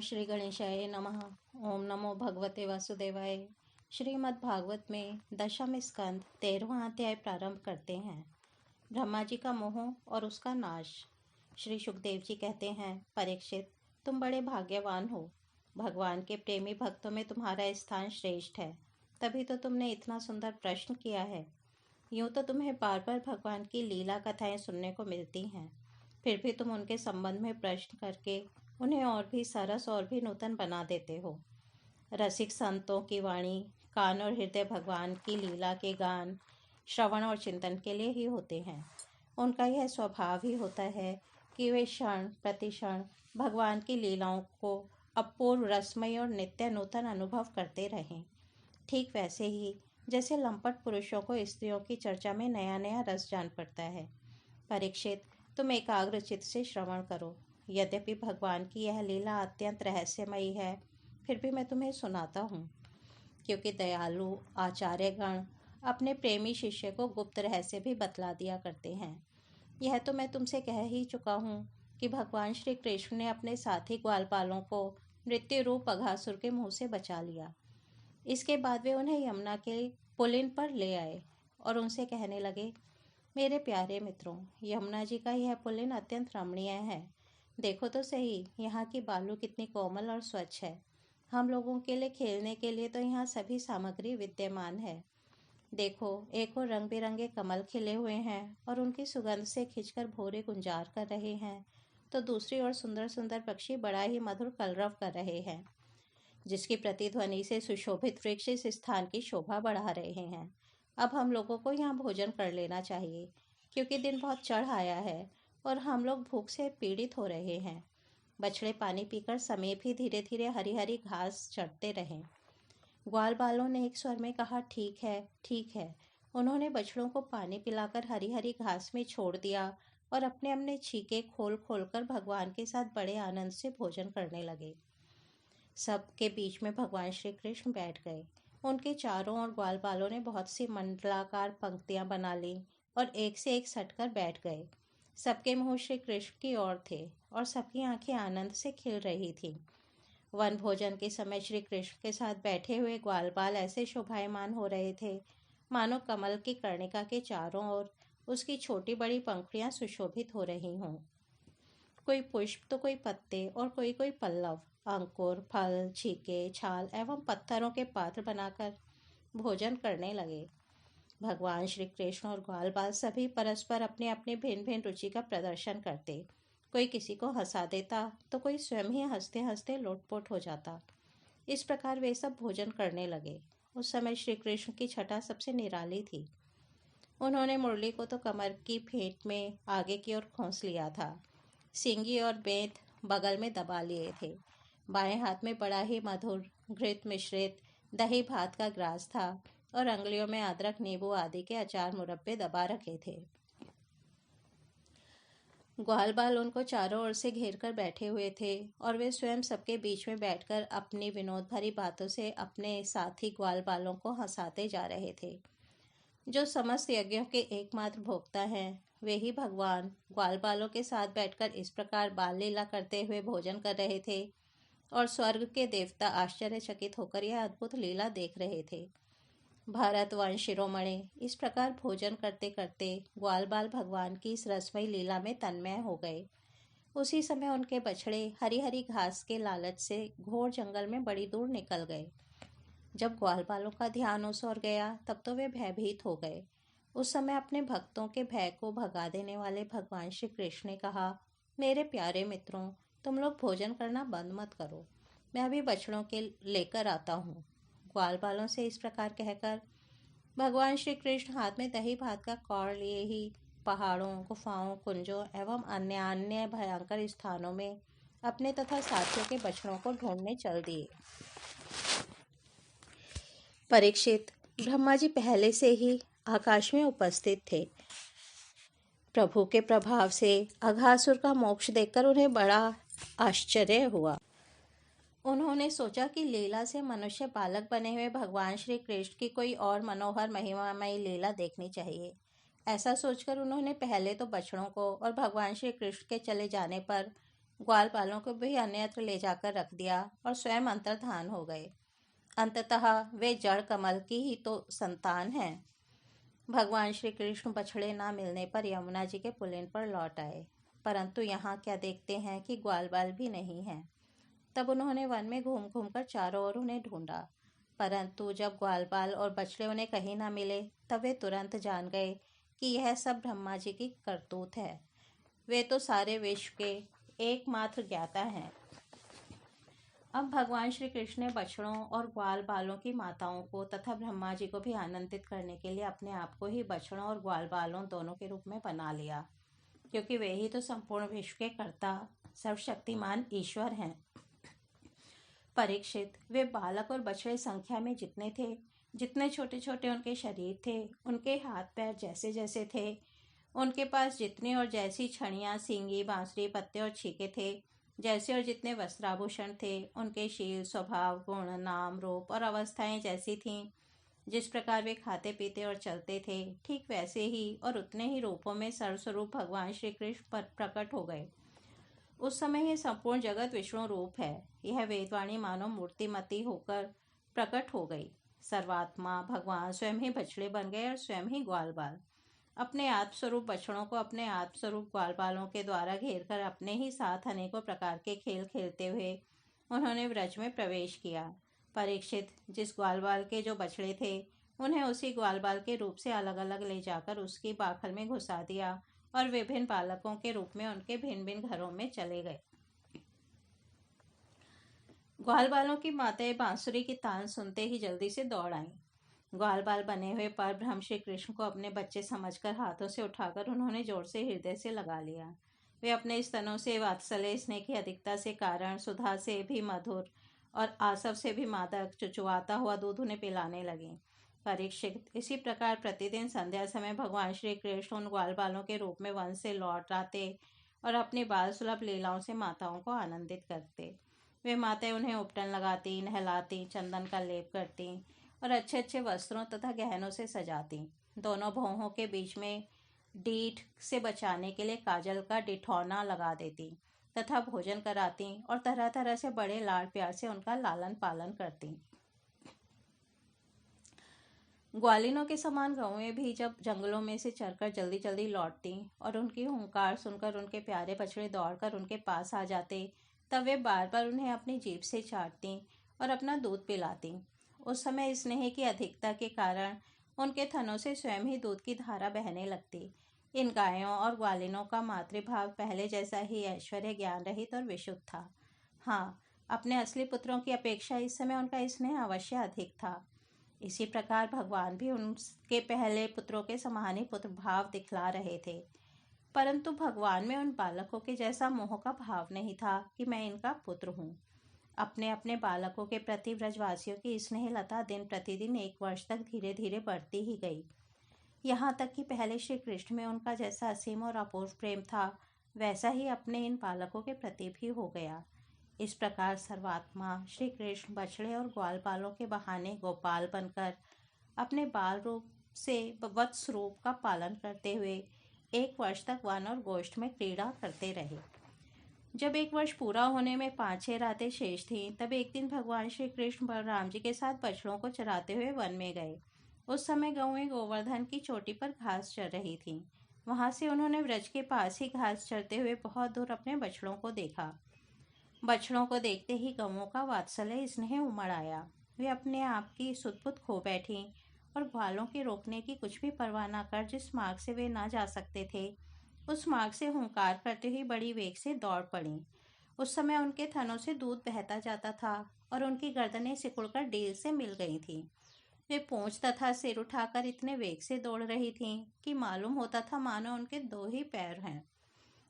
श्री गणेशाय नमः। ओम नमो भगवते वासुदेवाय। श्रीमद् भागवत में दशम स्कंद 13वां अध्याय प्रारंभ करते हैं। ब्रह्मा जी का मोह और उसका नाश। श्री सुखदेव जी कहते हैं, परीक्षित, तुम बड़े भाग्यवान हो। भगवान के प्रेमी भक्तों में तुम्हारा स्थान श्रेष्ठ है, तभी तो तुमने इतना सुंदर प्रश्न किया है। यूँ तो तुम्हें बार बार भगवान की लीला कथाएं सुनने को मिलती हैं, फिर भी तुम उनके संबंध में प्रश्न करके उन्हें और भी सरस और भी नूतन बना देते हो। रसिक संतों की वाणी, कान और हृदय भगवान की लीला के गान, श्रवण और चिंतन के लिए ही होते हैं। उनका यह स्वभाव ही होता है कि वे क्षण प्रतिक्षण भगवान की लीलाओं को अपूर्व रसमय और नित्य नूतन अनुभव करते रहें। ठीक वैसे ही जैसे लंपट पुरुषों को स्त्रियों की चर्चा में नया नया रस जान पड़ता है। परीक्षित, तुम एकाग्र चित्त से श्रवण करो। यद्यपि भगवान की यह लीला अत्यंत रहस्यमयी है, फिर भी मैं तुम्हें सुनाता हूँ, क्योंकि दयालु आचार्यगण अपने प्रेमी शिष्य को गुप्त रहस्य भी बतला दिया करते हैं। यह तो मैं तुमसे कह ही चुका हूँ कि भगवान श्री कृष्ण ने अपने साथी ग्वालपालों को मृत्यु रूप अघासुर के मुंह से बचा लिया। इसके बाद वे उन्हें यमुना के पुलिन पर ले आए और उनसे कहने लगे, मेरे प्यारे मित्रों, यमुना जी का यह पुलिन अत्यंत रमणीय है। देखो तो सही, यहाँ की बालू कितनी कोमल और स्वच्छ है। हम लोगों के लिए खेलने के लिए तो यहाँ सभी सामग्री विद्यमान है। देखो, एक और रंग बिरंगे कमल खिले हुए हैं और उनकी सुगंध से खिंचकर भौरे गुंजार कर रहे हैं, तो दूसरी ओर सुंदर सुंदर पक्षी बड़ा ही मधुर कलरव कर रहे हैं, जिसकी प्रतिध्वनि से सुशोभित वृक्ष इस स्थान की शोभा बढ़ा रहे हैं। अब हम लोगों को यहाँ भोजन कर लेना चाहिए, क्योंकि दिन बहुत चढ़ आया है और हम लोग भूख से पीड़ित हो रहे हैं। बछड़े पानी पीकर समीप ही धीरे धीरे हरी हरी घास चढ़ते रहें। ग्वाल बालों ने एक स्वर में कहा, ठीक है, ठीक है। उन्होंने बछड़ों को पानी पिलाकर हरी हरी घास में छोड़ दिया और अपने अपने छीके खोल खोल कर भगवान के साथ बड़े आनंद से भोजन करने लगे। सबके बीच में भगवान श्री कृष्ण बैठ गए। उनके चारों ओर ग्वालपालों ने बहुत सी मंडलाकार पंक्तियां बना ली और एक से एक सटकर बैठ गए। सबके मुंह श्री कृष्ण की ओर थे और सबकी आंखें आनंद से खिल रही थीं। वन भोजन के समय श्री कृष्ण के साथ बैठे हुए ग्वालपाल ऐसे शोभायमान हो रहे थे, मानो कमल की कर्णिका के चारों ओर उसकी छोटी बड़ी पंखुड़ियां सुशोभित हो रही हों। कोई पुष्प तो कोई पत्ते और कोई कोई पल्लव, अंकुर, फल, छीके, छाल एवं पत्थरों के पात्र बनाकर भोजन करने लगे। भगवान श्री कृष्ण और ग्वाल बाल सभी परस्पर अपने अपने भिन्न भिन्न रुचि का प्रदर्शन करते। कोई किसी को हंसा देता तो कोई स्वयं ही हंसते हंसते लोटपोट हो जाता। इस प्रकार वे सब भोजन करने लगे। उस समय श्री कृष्ण की छटा सबसे निराली थी। उन्होंने मुरली को तो कमर की फेंट में आगे की ओर खोस लिया था। सिंगी और बेंत बगल में दबा लिए थे। बाएं हाथ में बड़ा ही मधुर घृत मिश्रित दही भात का ग्रास था और अंगुलियों में अदरक, नींबू आदि के अचार मुरब्बे दबा रखे थे। ग्वाल बाल उनको चारों ओर से घेर कर बैठे हुए थे और वे स्वयं सबके बीच में बैठकर अपनी विनोद भरी बातों से अपने साथी ग्वाल बालों को हंसाते जा रहे थे। जो समस्त यज्ञों के एकमात्र भोक्ता हैं, वे ही भगवान ग्वाल बालों के साथ बैठकर इस प्रकार बाल लीला करते हुए भोजन कर रहे थे और स्वर्ग के देवता आश्चर्यचकित होकर यह अद्भुत लीला देख रहे थे। भारत वंश शिरोमणि इस प्रकार भोजन करते करते ग्वाल बाल भगवान की इस रसमयी लीला में तन्मय हो गए। उसी समय उनके बछड़े हरी हरी घास के लालच से घोर जंगल में बड़ी दूर निकल गए। जब ग्वालपालों का ध्यान उस ओर गया, तब तो वे भयभीत हो गए। उस समय अपने भक्तों के भय को भगा देने वाले भगवान श्री कृष्ण ने कहा, मेरे प्यारे मित्रों, तुम लोग भोजन करना बंद मत करो, मैं अभी बछड़ों के लेकर आता हूँ। ग्वालपालों से इस प्रकार कहकर भगवान श्री कृष्ण हाथ में दही भात का कौर लिए ही पहाड़ों, गुफाओं, कुंजों एवं अन्य अन्य भयंकर स्थानों में अपने तथा साथियों के बछड़ों को ढूंढने चल दिए। परीक्षित, ब्रह्मा जी पहले से ही आकाश में उपस्थित थे। प्रभु के प्रभाव से अघासुर का मोक्ष देखकर उन्हें बड़ा आश्चर्य हुआ। उन्होंने सोचा कि लीला से मनुष्य बालक बने हुए भगवान श्री कृष्ण की कोई और मनोहर महिमामयी लीला देखनी चाहिए। ऐसा सोचकर उन्होंने पहले तो बछड़ों को और भगवान श्री कृष्ण के चले जाने पर ग्वाल बालों को भी अन्यत्र ले जाकर रख दिया और स्वयं अंतर्धान हो गए। अंततः वे जड़ कमल की ही तो संतान हैं। भगवान श्री कृष्ण बछड़े ना मिलने पर यमुना जी के पुलिन पर लौट आए, परंतु यहाँ क्या देखते हैं कि ग्वाल बाल भी नहीं है। तब उन्होंने वन में घूम घूम कर चारों ओर उन्हें ढूंढा, परंतु जब ग्वाल बाल और बछड़े उन्हें कहीं ना मिले तब वे तुरंत जान गए कि यह सब ब्रह्मा जी की करतूत है। वे तो सारे विश्व के एकमात्र ज्ञाता हैं। अब भगवान श्री कृष्ण ने बछड़ों और ग्वाल बालों की माताओं को तथा ब्रह्मा जी को भी आनंदित करने के लिए अपने आप को ही बछड़ों और ग्वाल बालों दोनों के रूप में बना लिया, क्योंकि वे ही तो संपूर्ण विश्व के कर्ता सर्वशक्तिमान ईश्वर हैं। परीक्षित, वे बालक और बछड़े संख्या में जितने थे, जितने छोटे छोटे उनके शरीर थे, उनके हाथ पैर जैसे जैसे थे, उनके पास जितनी और जैसी छड़ियाँ, सींगी, बांसुरी, पत्ते और छीके थे, जैसे और जितने वस्त्राभूषण थे, उनके शील, स्वभाव, गुण, नाम, रूप और अवस्थाएं जैसी थीं, जिस प्रकार वे खाते पीते और चलते थे, ठीक वैसे ही और उतने ही रूपों में सर्वस्वरूप भगवान श्री कृष्ण पर प्रकट हो गए। उस समय यह संपूर्ण जगत विष्णु रूप है। यह वेदवाणी मानो मूर्तिमती होकर प्रकट हो गई। सर्वात्मा भगवान स्वयं ही बछड़े बन गए और स्वयं ही ग्वाल बाल। अपने आत्मस्वरूप बछड़ों को अपने आत्मस्वरूप ग्वाल बालों के द्वारा घेर कर अपने ही साथ अनेकों प्रकार के खेल खेलते हुए उन्होंने व्रज में प्रवेश किया। परीक्षित, जिस ग्वाल बाल के जो बछड़े थे, उन्हें उसी ग्वाल बाल के रूप से अलग अलग ले जाकर उसकी बाखल में घुसा दिया और विभिन्न बालकों के रूप में उनके भिन्न भिन्न घरों में चले गए। ग्वाल बालों की माताएं बांसुरी की तान सुनते ही जल्दी से दौड़ आईं। ग्वाल बाल बने हुए पर ब्रह्म श्री कृष्ण को अपने बच्चे समझकर हाथों से उठाकर उन्होंने जोर से हृदय से लगा लिया। वे अपने स्तनों से वात्सल्य स्नेह की अधिकता से कारण सुधा से भी मधुर और आसव से भी मादक चुचुआता हुआ दूध उन्हें पिलाने लगी। परीक्षित, इसी प्रकार प्रतिदिन संध्या समय भगवान श्री कृष्ण उन ग्वाल बालों के रूप में वन से लौट आते और अपनी बाल सुलभ लीलाओं से माताओं को आनंदित करते। वे माताएं उन्हें उपटन लगाती, नहलाती, चंदन का लेप करती और अच्छे अच्छे वस्त्रों तथा गहनों से सजाती। दोनों भौहों के बीच में डीठ से बचाने के लिए काजल का डिठौना लगा देती तथा भोजन कराती और तरह तरह से बड़े लाड़ प्यार से उनका लालन पालन करती। ग्वालिनों के समान गौएं भी जब जंगलों में से चरकर जल्दी जल्दी लौटती और उनकी हुंकार सुनकर उनके प्यारे बछड़े दौड़कर उनके पास आ जाते, तब वे बार बार उन्हें अपनी जीभ से चाटती और अपना दूध पिलाती। उस समय स्नेह की अधिकता के कारण उनके थनों से स्वयं ही दूध की धारा बहने लगती। इन गायों और ग्वालिनों का मातृभाव पहले जैसा ही ऐश्वर्य, ज्ञान रहित और विशुद्ध था। हाँ, अपने असली पुत्रों की अपेक्षा इस समय उनका स्नेह अवश्य अधिक था। इसी प्रकार भगवान भी उनके पहले पुत्रों के समान ही पुत्र भाव दिखला रहे थे, परंतु भगवान में उन बालकों के जैसा मोह का भाव नहीं था कि मैं इनका पुत्र हूँ। अपने अपने बालकों के प्रति ब्रजवासियों की स्नेह लता दिन प्रतिदिन 1 वर्ष तक धीरे धीरे बढ़ती ही गई। यहाँ तक कि पहले श्री कृष्ण में उनका जैसा असीम और अपूर्व प्रेम था, वैसा ही अपने इन बालकों के प्रति भी हो गया। इस प्रकार सर्वात्मा श्री कृष्ण बछड़े और ग्वाल बालों के बहाने गोपाल बनकर अपने बाल रूप से वत्स रूप का पालन करते हुए 1 वर्ष तक वन और गोष्ठ में क्रीड़ा करते रहे। जब 1 वर्ष पूरा होने में 5-6 रातें शेष थीं, तब एक दिन भगवान श्री कृष्ण बलराम जी के साथ बछड़ों को चराते हुए वन में गए। उस समय गौएं गोवर्धन की चोटी पर घास चर रही थीं। वहां से उन्होंने व्रज के पास ही घास चरते हुए बहुत दूर अपने बछड़ों को देखा। बछड़ों को देखते ही गौओं का वात्सल्य स्नेह उमड़ आया। वे अपने आप की सुध-बुध खो बैठी और ग्वालों के रोकने की कुछ भी परवाह न कर जिस मार्ग से वे न जा सकते थे, उस मार्ग से हुंकार करते हुए बड़ी वेग से दौड़ पड़ी। उस समय उनके थनों से दूध बहता जाता था और उनकी गर्दनें सिकुड़कर डील से मिल गई थीं। वे पूंछ तथा सिर उठाकर इतने वेग से दौड़ रही थीं कि मालूम होता था मानो उनके 2 ही पैर हैं।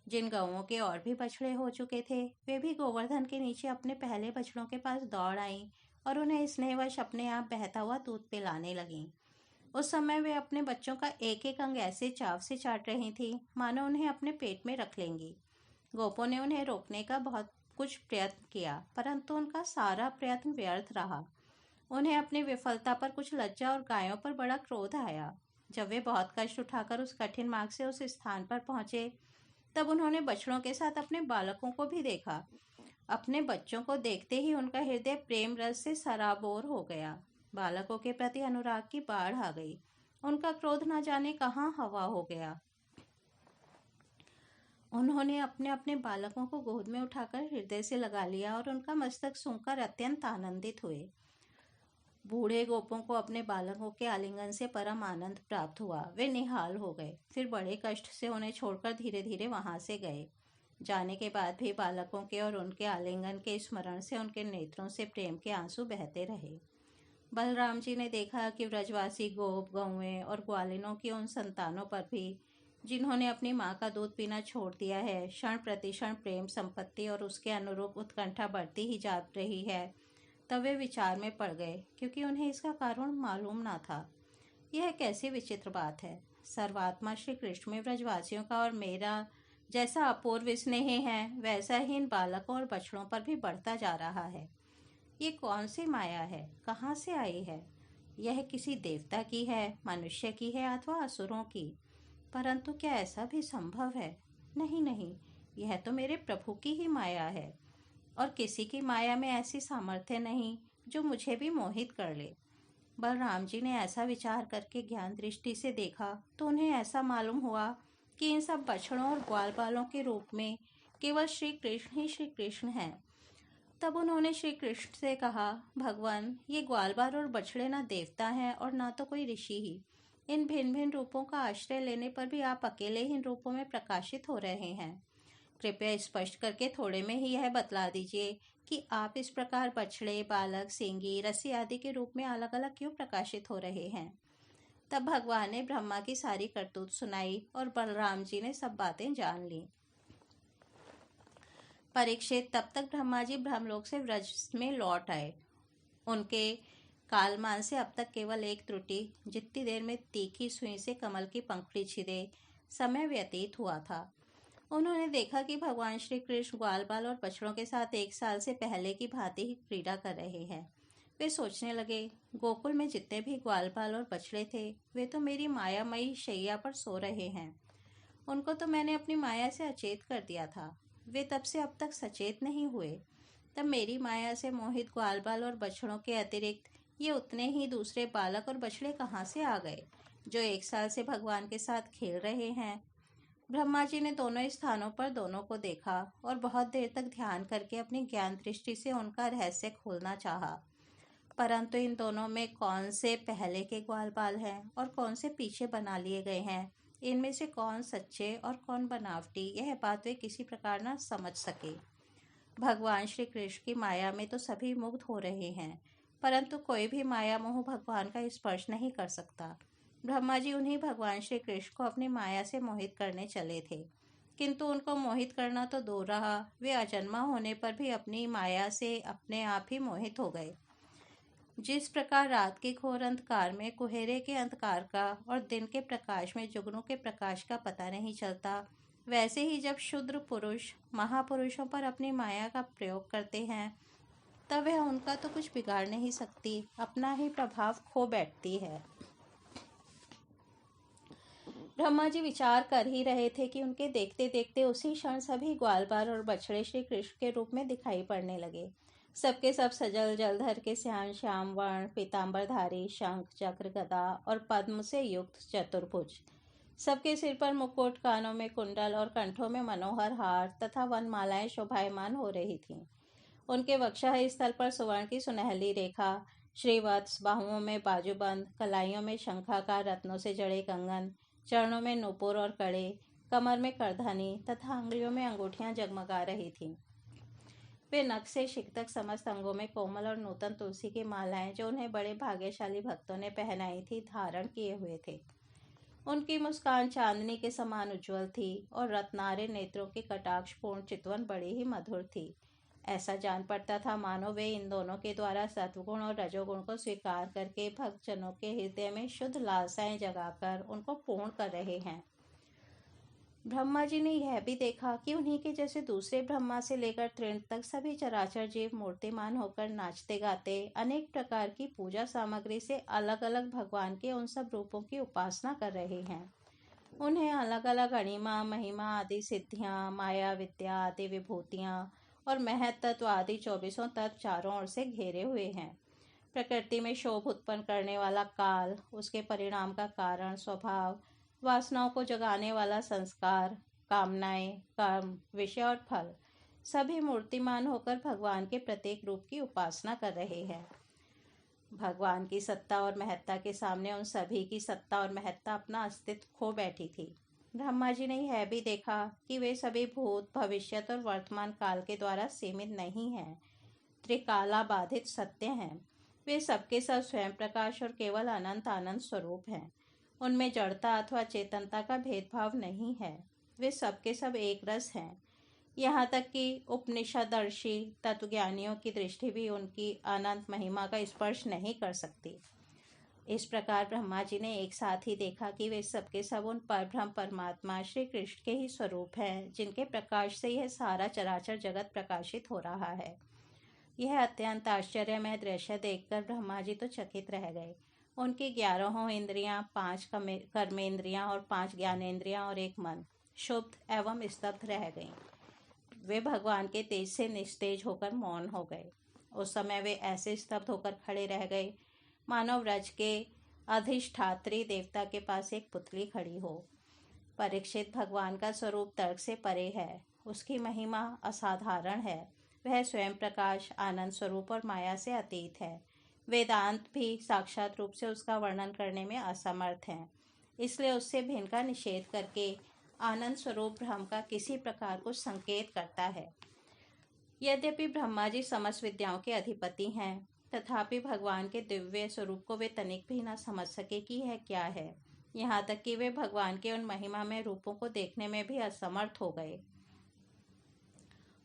जिन गौओं के और भी बछड़े हो चुके थे, वे भी गोवर्धन के नीचे अपने पहले बछड़ों के पास दौड़ आईं और उन्हें स्नेहवश अपने आप बहता हुआ दूध पिलाने लगीं। उस समय वे अपने बच्चों का एक एक अंग ऐसे चाव से चाट रही थी मानो उन्हें अपने पेट में रख लेंगी। गोपों ने उन्हें रोकने का बहुत कुछ प्रयत्न किया, परंतु उनका सारा प्रयत्न व्यर्थ रहा। उन्हें अपनी विफलता पर कुछ लज्जा और गायों पर बड़ा क्रोध आया। जब वे बहुत कष्ट उठाकर उस कठिन मार्ग से उस स्थान पर पहुंचे तब उन्होंने बछड़ों के साथ अपने बालकों को भी देखा। अपने बच्चों को देखते ही उनका हृदय प्रेम रस से सराबोर हो गया। बालकों के प्रति अनुराग की बाढ़ आ गई। उनका क्रोध न जाने कहाँ हवा हो गया। उन्होंने अपने अपने बालकों को गोद में उठाकर हृदय से लगा लिया और उनका मस्तक सूंघकर अत्यंत आनंदित हुए। बूढ़े गोपों को अपने बालकों के आलिंगन से परम आनंद प्राप्त हुआ। वे निहाल हो गए, फिर बड़े कष्ट से उन्हें छोड़कर धीरे धीरे वहां से गए। जाने के बाद भी बालकों के और उनके आलिंगन के स्मरण से उनके नेत्रों से प्रेम के आंसू बहते रहे। बलराम जी ने देखा कि व्रजवासी गोप, गौएं और ग्वालिनों की उन संतानों पर भी, जिन्होंने अपनी माँ का दूध पीना छोड़ दिया है, क्षण प्रतिक्षण प्रेम संपत्ति और उसके अनुरूप उत्कंठा बढ़ती ही जा रही है। तब वे विचार में पड़ गए, क्योंकि उन्हें इसका कारण मालूम ना था। यह कैसी विचित्र बात है। सर्वात्मा श्री कृष्ण में व्रजवासियों का और मेरा जैसा अपूर्व स्नेह है, वैसा ही इन बालकों और बछड़ों पर भी बढ़ता जा रहा है। ये कौन सी माया है, कहाँ से आई है? यह किसी देवता की है, मनुष्य की है अथवा असुरों की? परंतु क्या ऐसा भी संभव है? नहीं नहीं, यह तो मेरे प्रभु की ही माया है, और किसी की माया में ऐसी सामर्थ्य नहीं जो मुझे भी मोहित कर ले। बलराम जी ने ऐसा विचार करके ज्ञान दृष्टि से देखा तो उन्हें ऐसा मालूम हुआ कि इन सब बछड़ों और ग्वाल बालों के रूप में केवल श्री कृष्ण ही श्री कृष्ण हैं। तब उन्होंने श्री कृष्ण से कहा, भगवान, ये ग्वाल बाल और बछड़े ना देवता हैं और ना तो कोई ऋषि ही। इन भिन्न भिन्न रूपों का आश्रय लेने पर भी आप अकेले ही इन रूपों में प्रकाशित हो रहे हैं। कृपया स्पष्ट करके थोड़े में ही यह बतला दीजिए कि आप इस प्रकार बछड़े, बालक, सींगी, रस्सी आदि के रूप में अलग अलग क्यों प्रकाशित हो रहे हैं। तब भगवान ने ब्रह्मा की सारी करतूत सुनाई और बलराम जी ने सब बातें जान ली। परीक्षित, तब तक ब्रह्मा जी ब्रह्मलोक से व्रज में लौट आए। उनके कालमान से अब तक केवल एक त्रुटि, जितनी देर में तीखी सुई से कमल की पंखुड़ी छिदे समय व्यतीत हुआ था। उन्होंने देखा कि भगवान श्री कृष्ण ग्वाल बाल और बछड़ों के साथ 1 साल से पहले की भांति ही क्रीड़ा कर रहे हैं। वे सोचने लगे, गोकुल में जितने भी ग्वाल बाल और बछड़े थे, वे तो मेरी मायामयी शैया पर सो रहे हैं। उनको तो मैंने अपनी माया से अचेत कर दिया था। वे तब से अब तक सचेत नहीं हुए। तब मेरी माया से मोहित ग्वाल बाल और बछड़ों के अतिरिक्त ये उतने ही दूसरे बालक और बछड़े कहाँ से आ गए, जो 1 साल से भगवान के साथ खेल रहे हैं। ब्रह्मा जी ने दोनों स्थानों पर दोनों को देखा और बहुत देर तक ध्यान करके अपनी ज्ञान दृष्टि से उनका रहस्य खोलना चाहा। परंतु इन दोनों में कौन से पहले के ग्वाल बाल हैं और कौन से पीछे बना लिए गए हैं, इनमें से कौन सच्चे और कौन बनावटी, यह बात वे किसी प्रकार न समझ सके। भगवान श्री कृष्ण की माया में तो सभी मुग्ध हो रहे हैं, परंतु कोई भी माया मोह भगवान का स्पर्श नहीं कर सकता। ब्रह्मा जी उन्हीं भगवान श्री कृष्ण को अपनी माया से मोहित करने चले थे, किंतु उनको मोहित करना तो दूर रहा, वे अजन्मा होने पर भी अपनी माया से अपने आप ही मोहित हो गए। जिस प्रकार रात के घोर अंधकार में कुहेरे के अंधकार का और दिन के प्रकाश में जुगनू के प्रकाश का पता नहीं चलता, वैसे ही जब शूद्र पुरुष महापुरुषों पर अपनी माया का प्रयोग करते हैं, तब वह उनका तो कुछ बिगाड़ नहीं सकती, अपना ही प्रभाव खो बैठती है। ब्रह्मा जी विचार कर ही रहे थे कि उनके देखते देखते उसी क्षण सभी ग्वाल बाल और बछड़े श्री कृष्ण के रूप में दिखाई पड़ने लगे। सबके सब सजल जलधर के श्याम श्याम वर्ण, पीताम्बरधारी, शंख चक्र गदा और पद्म से युक्त चतुर्भुज। सबके सिर पर मुकुट, कानों में कुंडल और कंठों में मनोहर हार तथा वनमालाएं शोभायमान हो रही थीं। उनके वक्षः स्थल पर सुवर्ण की सुनहली रेखा, श्रीवत्स, बाहुओं में बाजूबंद, कलाइयों में शंखाकार रत्नों से जड़े कंगन, चरणों में नूपुर और कड़े, कमर में करधनी तथा अंगुलियों में अंगूठियां जगमगा रही थीं। वे नख से शिख तक समस्त अंगों में कोमल और नूतन तुलसी की मालाएं, जो उन्हें बड़े भाग्यशाली भक्तों ने पहनाई थी, धारण किए हुए थे। उनकी मुस्कान चांदनी के समान उज्ज्वल थी और रत्नारे नेत्रों की कटाक्षपूर्ण चितवन बड़ी ही मधुर थी। ऐसा जान पड़ता था मानो वे इन दोनों के द्वारा सत्वगुण और रजोगुण को स्वीकार करके भक्तजनों के हृदय में शुद्ध लालसाएं जगाकर उनको पूर्ण कर रहे हैं। ब्रह्मा जी ने यह भी देखा कि उन्हीं के जैसे दूसरे ब्रह्मा से लेकर तृण तक सभी चराचर जीव मूर्तिमान होकर नाचते गाते अनेक प्रकार की पूजा सामग्री से अलग अलग भगवान के उन सब रूपों की उपासना कर रहे हैं। उन्हें अलग अलग अणिमा महिमा आदि सिद्धियां, माया विद्या आदि विभूतियां और महत तत्व आदि 24 तत्व चारों ओर से घेरे हुए हैं। प्रकृति में शोभ उत्पन्न करने वाला काल, उसके परिणाम का कारण स्वभाव, वासनाओं को जगाने वाला संस्कार, कामनाएं, कर्म, विषय और फल, सभी मूर्तिमान होकर भगवान के प्रत्येक रूप की उपासना कर रहे हैं। भगवान की सत्ता और महत्ता के सामने उन सभी की सत्ता और महत्ता अपना अस्तित्व खो बैठी थी। ब्रह्मा जी ने यह भी देखा कि वे सभी भूत, भविष्यत और वर्तमान काल के द्वारा सीमित नहीं हैं, त्रिकाला बाधित सत्य हैं। वे सबके सब स्वयं प्रकाश और केवल अनंत आनंद स्वरूप हैं। उनमें जड़ता अथवा चेतनता का भेदभाव नहीं है। वे सबके सब एक रस हैं। यहाँ तक कि उपनिषदर्शी तत्वज्ञानियों की दृष्टि भी उनकी अनंत महिमा का स्पर्श नहीं कर सकती। इस प्रकार ब्रह्मा जी ने एक साथ ही देखा कि वे सबके सब उन परब्रह्म परमात्मा श्री कृष्ण के ही स्वरूप हैं, जिनके प्रकाश से यह सारा चराचर जगत प्रकाशित हो रहा है। यह अत्यंत आश्चर्यमय दृश्य देखकर ब्रह्मा जी तो चकित रह गए। उनकी 11 इंद्रियां, 5 कर्मेंद्रियां और 5 ज्ञानेंद्रियां और एक मन शुद्ध एवं स्तब्ध रह गईं। वे भगवान के तेज से निस्तेज होकर मौन हो गए। उस समय वे ऐसे स्तब्ध होकर खड़े रह गए मानो व्रज के अधिष्ठात्री देवता के पास एक पुतली खड़ी हो। परीक्षित, भगवान का स्वरूप तर्क से परे है। उसकी महिमा असाधारण है। वह स्वयं प्रकाश, आनंद स्वरूप और माया से अतीत है। वेदांत भी साक्षात रूप से उसका वर्णन करने में असमर्थ हैं। इसलिए उससे भिन्न का निषेध करके आनंद स्वरूप ब्रह्म का किसी प्रकार को संकेत करता है। यद्यपि ब्रह्मा जी समस्त विद्याओं के अधिपति हैं, तथापि भगवान के दिव्य स्वरूप को वे तनिक भी न समझ सके कि यह क्या है। यहाँ तक कि वे भगवान के उन महिमा में रूपों को देखने में भी असमर्थ हो गए।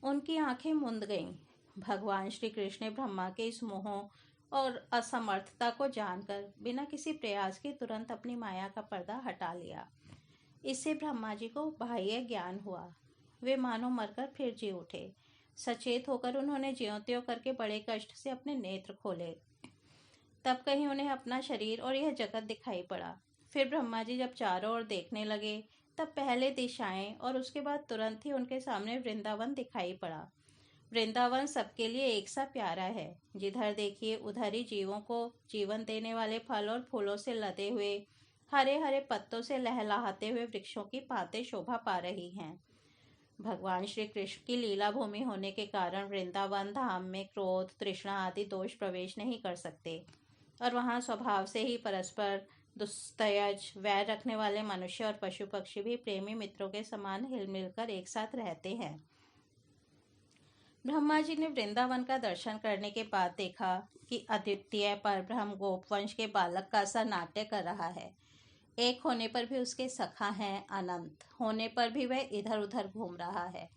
उनकी आंखें मुंद गईं। भगवान श्री कृष्ण ने ब्रह्मा के इस मोह और असमर्थता को जानकर बिना किसी प्रयास के तुरंत अपनी माया का पर्दा हटा लिया। इससे ब्रह्मा जी को बाह्य ज्ञान हुआ। वे मानो मरकर फिर जी उठे। सचेत होकर उन्होंने ज्यों त्यों करके बड़े कष्ट से अपने नेत्र खोले। तब कहीं उन्हें अपना शरीर और यह जगत दिखाई पड़ा। फिर ब्रह्मा जी जब चारों ओर देखने लगे, तब पहले दिशाएं और उसके बाद तुरंत ही उनके सामने वृंदावन दिखाई पड़ा। वृंदावन सबके लिए एक सा प्यारा है। जिधर देखिए उधर ही जीवों को जीवन देने वाले फल और फूलों से लदे हुए, हरे हरे पत्तों से लहलहाते हुए वृक्षों की पातें शोभा पा रही हैं। भगवान श्री कृष्ण की लीला भूमि होने के कारण वृंदावन धाम में क्रोध, तृष्णा आदि दोष प्रवेश नहीं कर सकते और वहाँ स्वभाव से ही परस्पर दुस्तयज वैर रखने वाले मनुष्य और पशु पक्षी भी प्रेमी मित्रों के समान हिल मिलकर एक साथ रहते हैं। ब्रह्मा जी ने वृंदावन का दर्शन करने के बाद देखा कि अद्वितीय परब्रह्म गोपवंश के बालक का सा नाट्य कर रहा है। एक होने पर भी उसके सखा हैं, अनंत होने पर भी वह इधर उधर घूम रहा है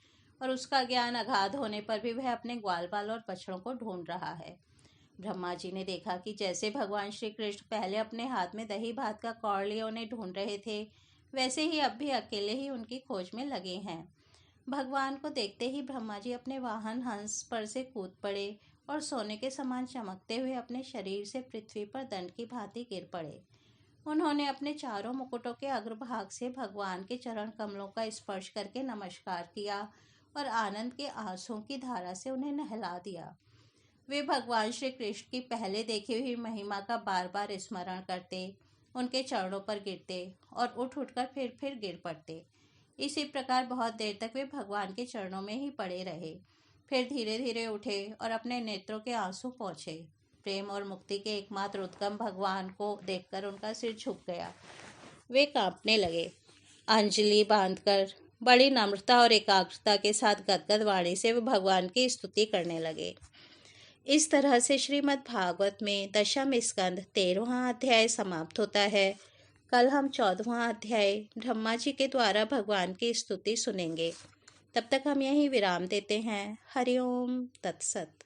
और उसका ज्ञान अगाध होने पर भी वह अपने ग्वाल बाल और बछड़ों को ढूंढ रहा है। ब्रह्मा जी ने देखा कि जैसे भगवान श्री कृष्ण पहले अपने हाथ में दही भात का कौड़ लिए उन्हें ढूंढ रहे थे, वैसे ही अब भी अकेले ही उनकी खोज में लगे हैं। भगवान को देखते ही ब्रह्मा जी अपने वाहन हंस पर से कूद पड़े और सोने के समान चमकते हुए अपने शरीर से पृथ्वी पर दंड की भांति गिर पड़े। उन्होंने अपने चारों मुकुटों के अग्रभाग से भगवान के चरण कमलों का स्पर्श करके नमस्कार किया और आनंद के आंसुओं की धारा से उन्हें नहला दिया। वे भगवान श्री कृष्ण की पहले देखी हुई महिमा का बार बार स्मरण करते, उनके चरणों पर गिरते और उठ उठकर फिर गिर पड़ते। इसी प्रकार बहुत देर तक वे भगवान के चरणों में ही पड़े रहे। फिर धीरे धीरे उठे और अपने नेत्रों के आंसू पोंछे। प्रेम और मुक्ति के एकमात्र उद्गम भगवान को देखकर उनका सिर झुक गया। वे कांपने लगे। अंजलि बांधकर बड़ी नम्रता और एकाग्रता के साथ गदगद वाणी से वे भगवान की स्तुति करने लगे। इस तरह से श्रीमद् भागवत में दशम स्कंद 13वां अध्याय समाप्त होता है। कल हम 14वां अध्याय ब्रह्मा जी के द्वारा भगवान की स्तुति सुनेंगे। तब तक हम यहीं विराम देते हैं। हरि ओम तत्सत।